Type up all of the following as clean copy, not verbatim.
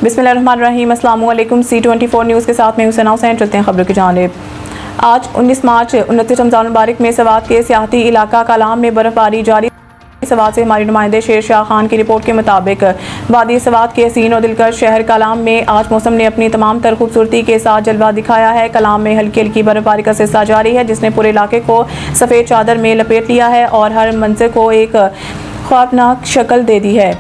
बिस्मिल्लाहिर्रहमानिर्रहीम। अस्सलाम वालेकुम। C24 न्यूज़ के साथ मैं हुसैना हुसैन। चलते हैं खबरों की जानिब। आज 19 मार्च 29 रमज़ान मुबारक में सवात के सियाहती इलाका कलाम में बर्फबारी जारी। सवात से हमारे नुमाइंदे शेर शाह खान की रिपोर्ट के मुताबिक वादी सवात के हसीन और दिलकश शहर कलाम में आज मौसम ने अपनी तमाम तर खूबसूरती के साथ जलवा दिखाया है। कलाम में हल्की हल्की बर्फबारी का सिलसिला जारी है, जिसने पूरे इलाके को सफ़ेद चादर में लपेट लिया है और हर मंजर को एक ख्वाबनाक शक्ल दे दी है।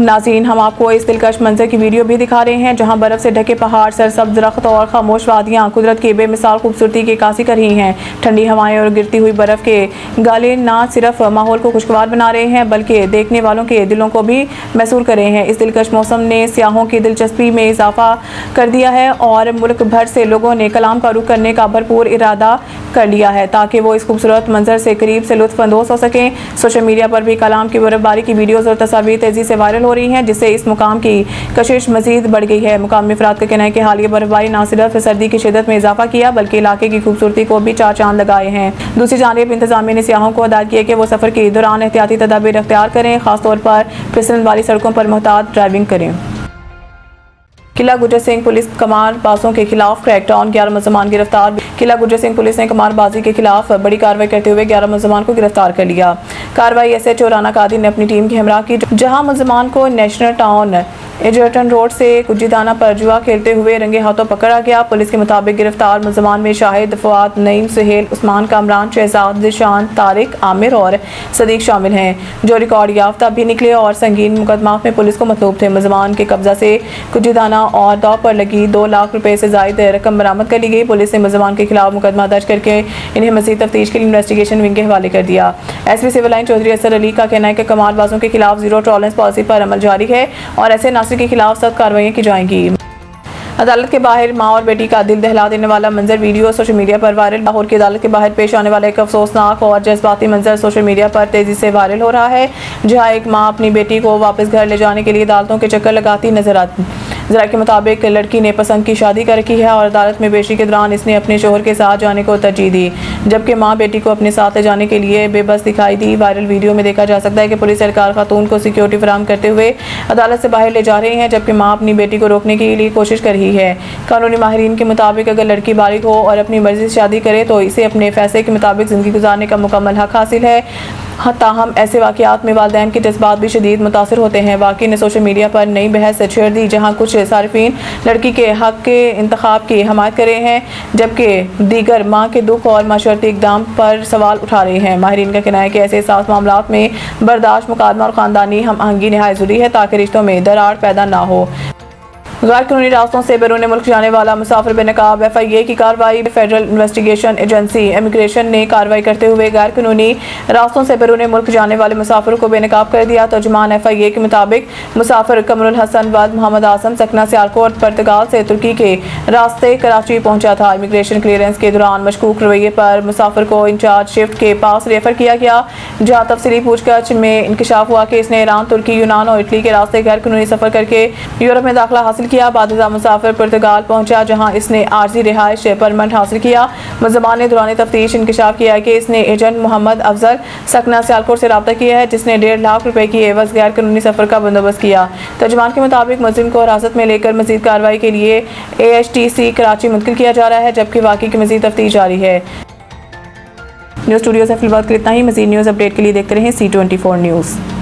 नाज़रीन, हम आपको इस दिलकश मंजर की वीडियो भी दिखा रहे हैं, जहां बर्फ़ से ढके पहाड़, सरसब्ज़ दरख्त और खामोश वादियाँ कुदरत की बेमिसाल खूबसूरती की अक्कासी कर रही हैं। ठंडी हवाएं और गिरती हुई बर्फ़ के गाले न सिर्फ माहौल को खुशगवार बना रहे हैं, बल्कि देखने वालों के दिलों को भी मैसूर कर रहे हैं। इस दिलकश मौसम ने सियाहों की दिलचस्पी में इजाफा कर दिया है और मुल्क भर से लोगों ने कलाम का रुख करने का भरपूर इरादा कर लिया है, ताकि वो इस खूबसूरत मंजर से करीब से लुत्फ़अंदोज़ हो सकें। सोशल मीडिया पर भी कलाम की बर्फबारी की वीडियोज़ और तस्वीरें तेज़ी से वायरल हो रही हैं, जिससे इस मुकाम की कशिश मज़ीद बढ़ गई है। मुकामी अफराद का कहना है कि हालिया बर्फबारी न सिर्फ सर्दी की शिद्दत में इजाफा किया, बल्कि इलाके की खूबसूरती को भी चार चांद लगाए हैं। दूसरी जानिब इंतजामिया ने सियाहों को हिदायत की है कि वो सफ़र के दौरान एहतियाती तदाबीर अख्तियार करें, खासतौर पर फिसलन वाली सड़कों पर मोहतात ड्राइविंग करें। किला गुर्जर सिंह पुलिस कमारबाजों के खिलाफ क्रैकडाउन, 11 मुलजमान गिरफ्तार। किला गुर्जर सिंह पुलिस ने कमारबाजी के खिलाफ बड़ी कार्रवाई करते हुए 11 मुलजमान को गिरफ्तार कर लिया। कार्रवाई SHO राना कादिर ने अपनी टीम के हमरा की, जहां मुलजमान को नेशनल टाउन एजर्टन रोड से कुजीदाना पर जुआ खेलते हुए रंगे हाथों पकड़ा गया। पुलिस के मुताबिक गिरफ्तार मुलजमान में शाहिद, फवाद, नईम, सुहेल, उस्मान, कामरान, शहजाद, दिशान, तारिक, आमिर और सदीक शामिल हैं, जो रिकॉर्ड याफ्ता भी निकले और संगीन मुकदमात में पुलिस को मतलूब थे। मुलजमान के कब्जा से कुजीदाना और दाव पर लगी 2 लाख रुपए से जायद रकम बरामद कर ली गई। पुलिस ने मुलजमान के खिलाफ मुकदमा दर्ज करके इन्हें मज़ीद तफ्तीश के लिए इन्वेस्टिगेशन विंग के हवाले कर दिया। SP सिविल लाइन चौधरी असर अली का कहना है कि कमारबाजों के खिलाफ जीरो टॉलरेंस पॉलिसी पर अमल जारी है और ऐसे नासिर के खिलाफ सख्त कार्रवाई की जाएंगी। अदालत के बाहर माँ और बेटी का दिल दहला देने वाला मंजर वीडियो सोशल मीडिया पर वायरल। लाहौर की अदालत के बाहर पेश आने वाला एक अफसोसनाक और जज्बाती मंजर सोशल मीडिया पर तेजी से वायरल हो रहा है, जहां एक माँ अपनी बेटी को वापस घर ले जाने के लिए अदालतों के चक्कर लगाती नजर आती। जरा के मुताबिक लड़की ने पसंद की शादी कर रखी है और अदालत में पेशी के दौरान इसने अपने शोहर के साथ जाने को तरजीह दी, जबकि माँ बेटी को अपने साथ ले जाने के लिए बेबस दिखाई दी। वायरल वीडियो में देखा जा सकता है कि पुलिस एहलकार खातून को सिक्योरिटी फराहम करते हुए अदालत से बाहर ले जा रहे हैं, जबकि माँ अपनी बेटी को रोकने के लिए कोशिश कर रही है। कानूनी माहिरीन के मुताबिक अगर लड़की बालिग हो और अपनी मर्जी से शादी करे तो इसे अपने फैसले के मुताबिक ज़िंदगी गुजारने का मुकम्मल हक हासिल है। ताहम ऐसे वाक़यात में वालिदैन के जज्बात भी शदीद मुतासर होते हैं। वाक़ई ने सोशल मीडिया पर नई बहस छेड़ दी, जहाँ कुछ सारिफीन लड़की के हक के इंतखाब की हमायत कर रहे हैं, जबकि दीगर माँ के दुख और माशरती इक़दाम पर सवाल उठा रहे हैं। माहिरीन का कहना है कि ऐसे साथ मामलात में बर्दाश्त, मुकादमा और ख़ानदानी हम आहंगी नहायत ज़रूरी है, ताकि रिश्तों में दरार पैदा ना हो। गैर कानूनी रास्तों से बैरून मुल्क जाने वाला मुसाफिर बेनकाब FIA की कार्रवाई। फेडरल इन्वेस्टिगेशन एजेंसी इमिग्रेशन ने कार्रवाई करते हुए गैर कानूनी रास्तों से बैरून मुल्क जाने वाले मुसाफिरों को बेनकाब कर दिया। तर्जुमान FIA के मुताबिक मुसाफिर कमरुल हसन वल्द मोहम्मद आसम सकना सियालकोट पुर्तगाल से तुर्की के रास्ते कराची पहुंचा था। इमिग्रेशन क्लियरेंस के दौरान मशकूक रवैये पर मुसाफिर को इंचार्ज शिफ्ट के पास रेफर किया गया, जहाँ तफसीली पूछताछ में इंकशाफ हुआ कि इसने ईरान, तुर्की, यूनान और इटली के रास्ते गैर कानूनी सफर करके यूरोप में दाखिला हासिल किया। बादशाह मुसाफिर पुर्तगाल पहुंचा, जहां इसने आर्जी रिहाइश परमिट हासिल किया। मुलजमान ने दौरान तफ्तीश इंकशाफ किया कि इसने एजेंट मोहम्मद अफजल सकना सियालकोट से रब्ता किया है, जिसने 1.5 लाख रुपए की एवज गैर कानूनी सफर का बंदोबस्त किया। तर्जुमान के मुताबिक मुलजिम को हिरासत में लेकर मजीद कार्रवाई के लिए ASTC कराची मुंतकिल किया जा रहा है, जबकि वाकई की मजीद तफ्तीश जारी है। न्यूज़ स्टूडियो से फिलहाल इतना ही। मजीद न्यूज़ अपडेट के लिए देखते रहें C24 न्यूज़।